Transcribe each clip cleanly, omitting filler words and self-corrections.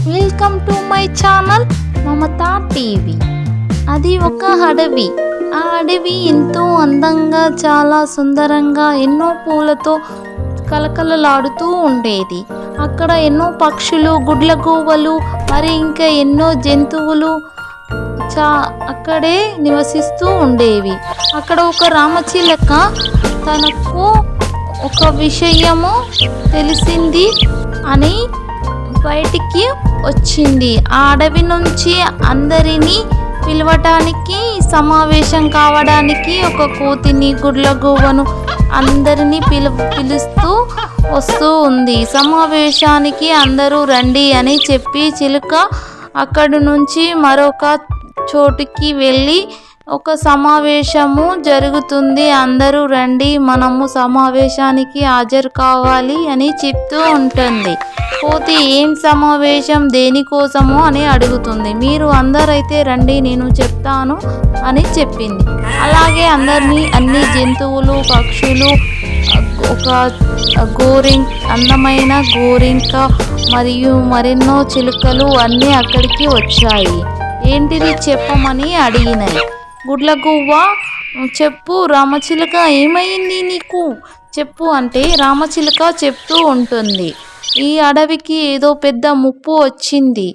Welcome to my channel Mamata TV. అది ఒక అడవి. ఆ అడవి ఎంతో అందంగా, చాలా సుందరంగా, ఎన్నో పూలతో కలకలలాడుతూ ఉండేది. అక్కడ ఎన్నో పక్షులు, గుడ్లగూబలు, మరి ఇంకా ఎన్నో జంతువులు అక్కడే నివసిస్తూ ఉండేవి. అక్కడ ఒక రామచిలక తనకు ఒక విషయము తెలిసింది అని బయటికి వచ్చింది. ఆ అడవి నుంచి అందరినీ పిలవటానికి, సమావేశం కావడానికి ఒక కోతిని, గుడ్లగూబను అందరినీ పిలుస్తూ వస్తూ ఉంది. సమావేశానికి అందరూ రండి అని చెప్పి చిలుక అక్కడి నుంచి మరొక చోటుకి వెళ్ళి ఒక సమావేశము జరుగుతుంది, అందరూ రండి, మనము సమావేశానికి హాజరు కావాలి అని చెప్తూ ఉంటుంది. కోతి ఏం సమావేశం, దేనికోసము అని అడుగుతుంది. మీరు అందరైతే రండి, నేను చెప్తాను అని చెప్పింది. అలాగే అన్ని జంతువులు, పక్షులు, ఒక అందమైన గోరింక మరియు మరెన్నో చిలుకలు అన్నీ అక్కడికి వచ్చాయి. ఏంటిది చెప్పమని అడిగినాయి. గుడ్లగూబ, చెప్పు రామచిలుక, ఏమైంది నీకు, చెప్పు అంటే రామచిలుక చెప్తూ ఉంటుంది. ఈ అడవికి ఏదో పెద్ద ముప్పు వచ్చింది.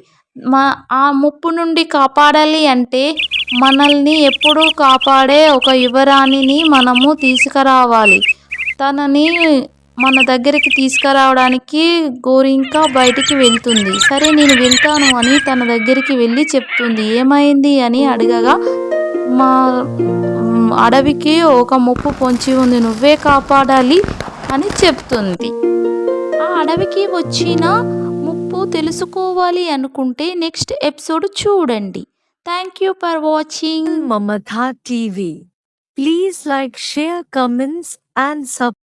ఆ ముప్పు నుండి కాపాడాలి అంటే మనల్ని ఎప్పుడూ కాపాడే ఒక యువరాణిని మనము తీసుకురావాలి. తనని మన దగ్గరికి తీసుకురావడానికి గోరింక బయటికి వెళ్తుంది. సరే నేను వెళ్తాను అని తన దగ్గరికి వెళ్ళి చెప్తుంది. ఏమైంది అని అడగగా, మా అడవికి ఒక ముప్పు పొంచి ఉంది, నువ్వే కాపాడాలి అని చెప్తుంది. ఆ అడవికి వచ్చిన ముప్పు తెలుసుకోవాలి అనుకుంటే నెక్స్ట్ ఎపిసోడ్ చూడండి. Thank you for watching Mamatha TV. Please like, share, comments and subscribe.